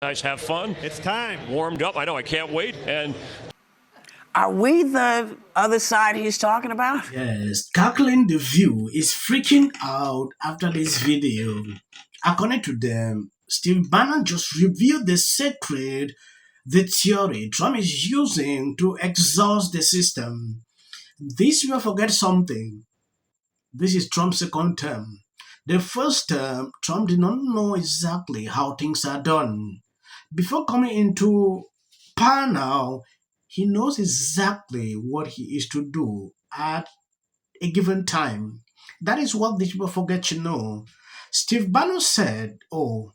Guys, have fun. It's time. Warmed up. I know. I can't wait. And are we the other side he's talking about? Yes, Cackling the View is freaking out after this video. According to them, Steve Bannon just revealed the theory Trump is using to exhaust the system. This will forget something. This is Trump's second term. The first term, Trump did not know exactly how things are done. Before coming into power now, he knows exactly what he is to do at a given time. That is what these people forget to know. Steve Bannon said, oh,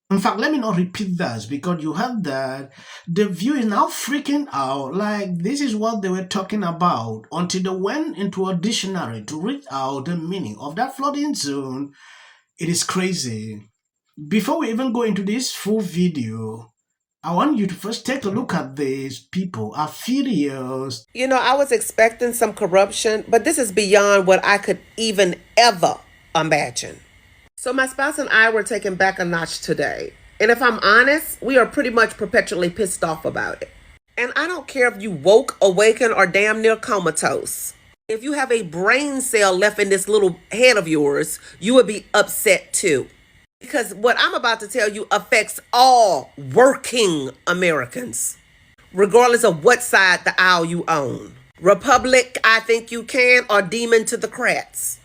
in fact, let me not repeat that because you heard that the view is now freaking out like this is what they were talking about until they went into a dictionary to read out the meaning of that flooding zone. It is crazy. Before we even go into this full video, I want you to first take a look at these people are furious. You know, I was expecting some corruption, but this is beyond what I could even ever imagine. So my spouse and I were taken back a notch today. And if I'm honest, we are pretty much perpetually pissed off about it. And I don't care if you woke, awakened, or damn near comatose. If you have a brain cell left in this little head of yours, you would be upset too. Because what I'm about to tell you affects all working Americans, regardless of what side the aisle you own. Republic, I think you can, or Demon to the Crats.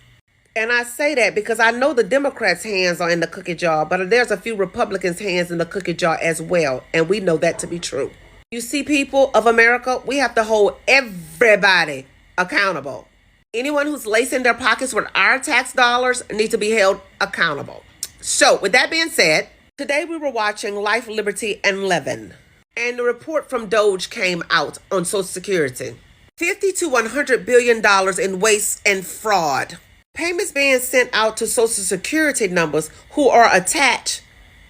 And I say that because I know the Democrats' hands are in the cookie jar, but there's a few Republicans' hands in the cookie jar as well, and we know that to be true. You see, people of America, we have to hold everybody accountable. Anyone who's lacing their pockets with our tax dollars need to be held accountable. So, with that being said, today we were watching Life, Liberty, and Levin. And the report from Doge came out on Social Security. $50 to $100 billion in waste and fraud. Payments being sent out to Social Security numbers who are attached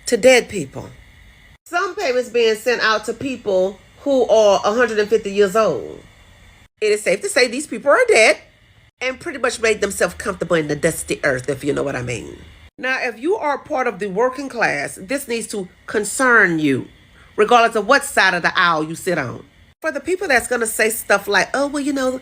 to dead people. Some payments being sent out to people who are 150 years old. It is safe to say these people are dead and pretty much made themselves comfortable in the dusty earth, if you know what I mean. Now, if you are part of the working class, this needs to concern you, regardless of what side of the aisle you sit on. For the people that's going to say stuff like, oh, well, you know,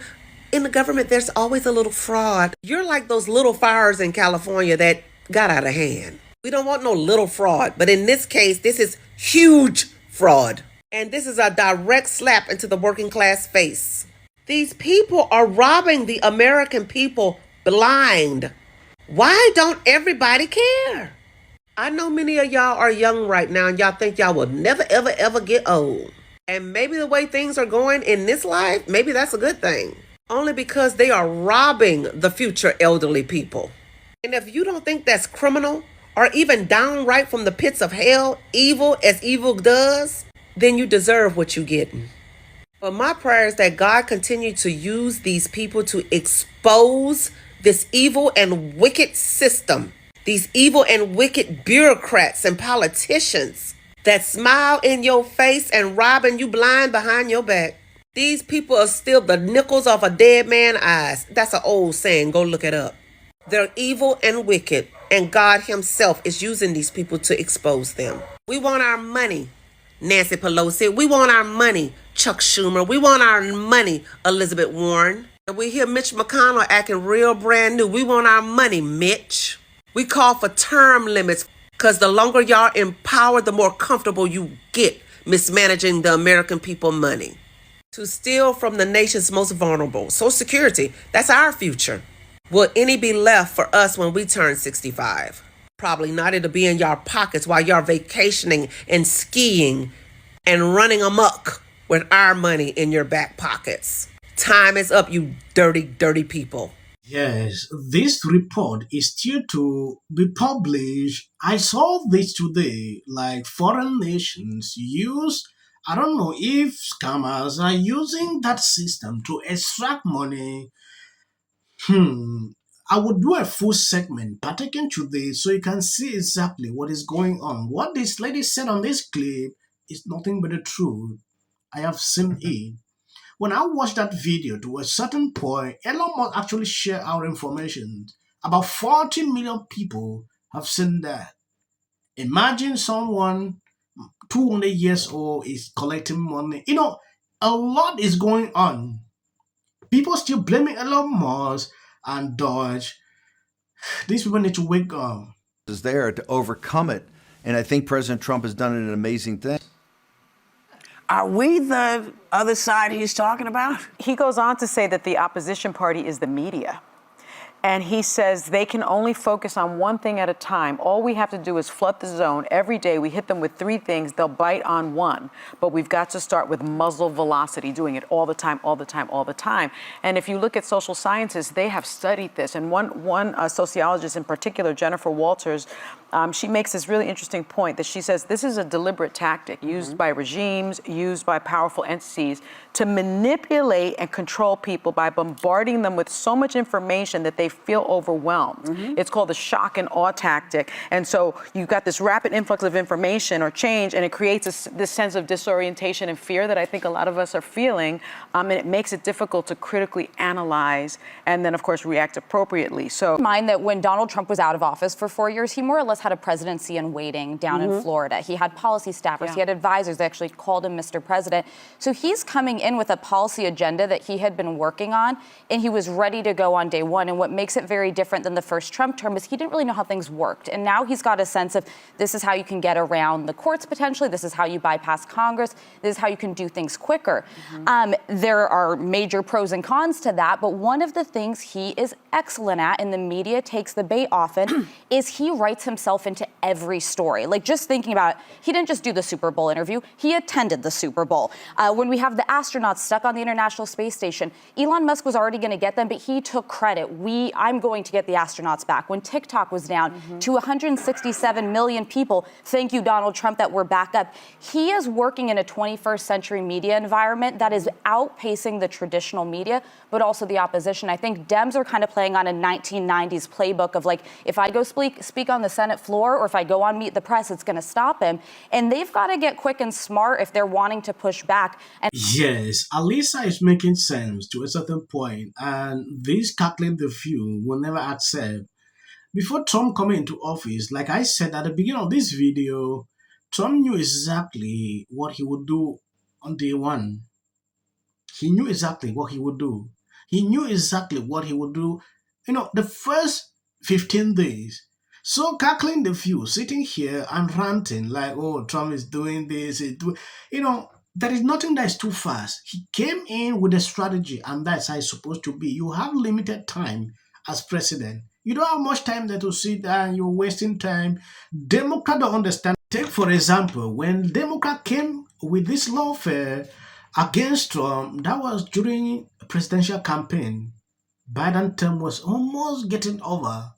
in the government, there's always a little fraud. You're like those little fires in California that got out of hand. We don't want no little fraud. But in this case, this is huge fraud. And this is a direct slap into the working class face. These people are robbing the American people blind. Why don't everybody care? I know many of y'all are young right now and y'all think y'all will never, ever, ever get old. And maybe the way things are going in this life, maybe that's a good thing. Only because they are robbing the future elderly people. And if you don't think that's criminal or even downright from the pits of hell, evil as evil does, then you deserve what you're getting. But my prayer is that God continue to use these people to expose this evil and wicked system, these evil and wicked bureaucrats and politicians that smile in your face and robbing you blind behind your back. These people are still the nickels off a dead man's eyes. That's an old saying. Go look it up. They're evil and wicked, and God himself is using these people to expose them. We want our money, Nancy Pelosi. We want our money, Chuck Schumer. We want our money, Elizabeth Warren. And we hear Mitch McConnell acting real brand new. We want our money, Mitch. We call for term limits because the longer y'all in power, the more comfortable you get mismanaging the American people money. To steal from the nation's most vulnerable. Social Security, that's our future. Will any be left for us when we turn 65? Probably not. It'll be in your pockets while you're vacationing and skiing and running amok with our money in your back pockets. Time is up, you dirty, dirty people. Yes, this report is still to be published. I saw this today, like foreign nations use, I don't know if scammers are using that system to extract money. I would do a full segment pertaining to this so you can see exactly what is going on. What this lady said on this clip is nothing but the truth. I have seen it. When I watched that video to a certain point, Elon Musk actually shared our information. About 40 million people have seen that. Imagine someone 200 years old is collecting money. A lot is going on. People still blaming Elon Musk and Dodge. These people need to wake up. Is there to overcome it. And I think President Trump has done an amazing thing. Are we the other side he's talking about? He goes on to say that the opposition party is the media. And he says they can only focus on one thing at a time. All we have to do is flood the zone. Every day we hit them with 3 things, they'll bite on one. But we've got to start with muzzle velocity, doing it all the time, all the time, all the time. And if you look at social sciences, they have studied this. And one sociologist in particular, Jennifer Walters, she makes this really interesting point that she says this is a deliberate tactic used by regimes, used by powerful entities to manipulate and control people by bombarding them with so much information that they feel overwhelmed. It's called the shock and awe tactic. And so you've got this rapid influx of information or change, and it creates this sense of disorientation and fear that I think a lot of us are feeling. And it makes it difficult to critically analyze and then, of course, react appropriately. So mind that when Donald Trump was out of office for 4 years, he more or less had a presidency in waiting down in Florida. He had policy staffers, he had advisors. They actually called him Mr. President. So he's coming in with a policy agenda that he had been working on, and he was ready to go on day one. And what makes it very different than the first Trump term is he didn't really know how things worked. And now he's got a sense of this is how you can get around the courts potentially. This is how you bypass Congress. This is how you can do things quicker. There are major pros and cons to that, but one of the things he is excellent at, and the media takes the bait often, is he writes himself into every story. Like, just thinking about it, he didn't just do the Super Bowl interview, he attended the Super Bowl. When we have the astronauts stuck on the International Space Station, Elon Musk was already going to get them, but he took credit. I'm going to get the astronauts back. When TikTok was down to 167 million people, thank you, Donald Trump, that we're back up. He is working in a 21st century media environment that is outpacing the traditional media, but also the opposition. I think Dems are kind of playing on a 1990s playbook of like, if I go speak on the Senate floor or if I go on Meet the Press, it's going to stop him. And they've got to get quick and smart if they're wanting to push back. And Yes, Alisa is making sense to a certain point, and this calculate the few will never accept. Before Trump coming into office, like I said at the beginning of this video, Trump knew exactly what he would do on day one. He knew exactly what he would do. He knew exactly what he would do, the first 15 days. So cackling the few, sitting here and ranting like, oh, Trump is doing this, there is nothing that is too fast. He came in with a strategy, and that's how it's supposed to be. You have limited time as president. You don't have much time there to sit and you're wasting time. Democrats don't understand. Take, for example, when Democrat came with this lawfare against Trump, that was during a presidential campaign. Biden term was almost getting over.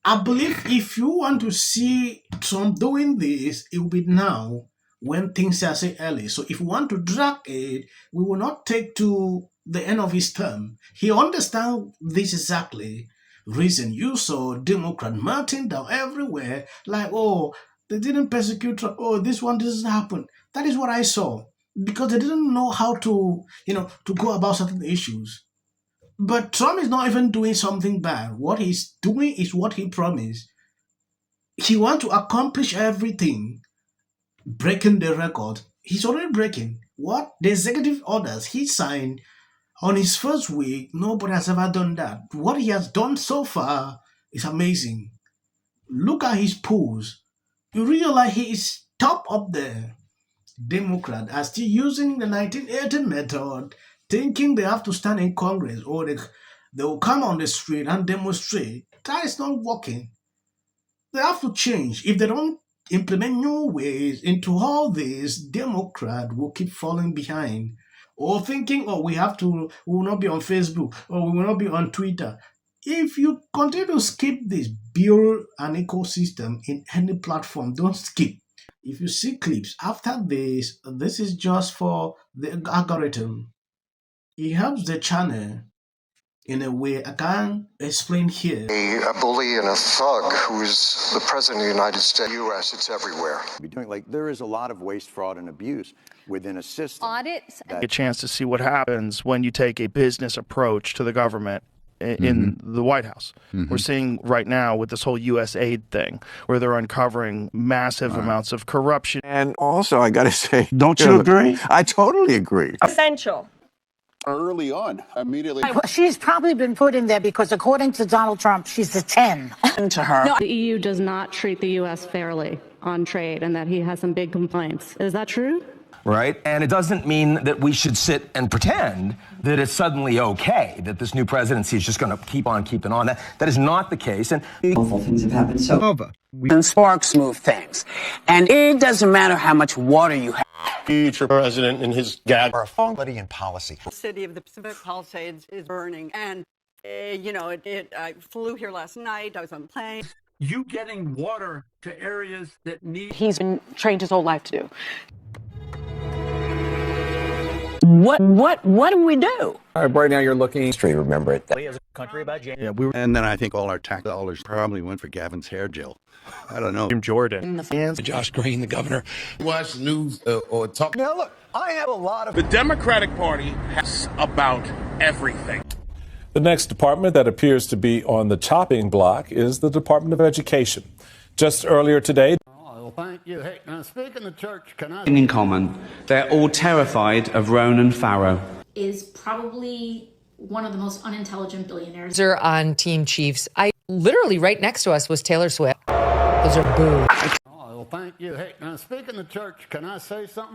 I believe if you want to see Trump doing this, it will be now when things are so early. So if we want to drag it, we will not take to the end of his term. He understands this exactly. Reason you saw Democrat melting down everywhere, like, oh, they didn't persecute Trump. Oh, this doesn't happen. That is what I saw, because they didn't know how to, to go about certain issues. But Trump is not even doing something bad. What he's doing is what he promised. He wants to accomplish everything. Breaking the record. He's already breaking. What? The executive orders he signed on his first week, nobody has ever done that. What he has done so far is amazing. Look at his polls. You realize he is top up there. Democrats are still using the 1980 method, thinking they have to stand in Congress or they will come on the street and demonstrate. That is not working. They have to change. If they don't implement new ways into all this, Democrats will keep falling behind. Or thinking, oh, we will not be on Facebook, or we will not be on Twitter. If you continue to skip this, build an ecosystem in any platform, don't skip. If you see clips after this is just for the algorithm. It helps the channel in a way I can't explain here. A bully and a thug who's the president of the United States, U.S., it's everywhere. There is a lot of waste, fraud, and abuse within a system. Audits. A chance to see what happens when you take a business approach to the government. in the White House. We're seeing right now with this whole U.S. aid thing, where they're uncovering massive amounts of corruption. And also, I got to say, don't you agree? I totally agree. Essential. Early on, immediately. She's probably been put in there because, according to Donald Trump, she's a 10. To her. The EU does not treat the U.S. fairly on trade and that he has some big complaints. Is that true? Right? And it doesn't mean that we should sit and pretend that it's suddenly okay, that this new presidency is just going to keep on keeping on. That is not the case. And Awful things have happened. So, and sparks move things. And it doesn't matter how much water you have. Future president and his gag Are somebody in policy. The city of the Pacific Palisades is burning. And, I flew here last night. I was on a plane. You getting water to areas that need... He's been trained his whole life to do. What do we do? Right now, you're looking history. Remember it. as a country about James. Yeah, and then I think all our tax dollars probably went for Gavin's hair gel. I don't know. Jordan. Josh Green, the governor. Watch news or talk. Now, look, I have a lot of... The Democratic Party has about everything. The next department that appears to be on the chopping block is the Department of Education. Just earlier today, Thank you. Hey, now speaking of church, can I... In common, they're all terrified of Ronan Farrow. Is probably one of the most unintelligent billionaires. On Team Chiefs. Literally right next to us was Taylor Swift. Those are boo. Thank you. Hey, now speaking of church, can I say something?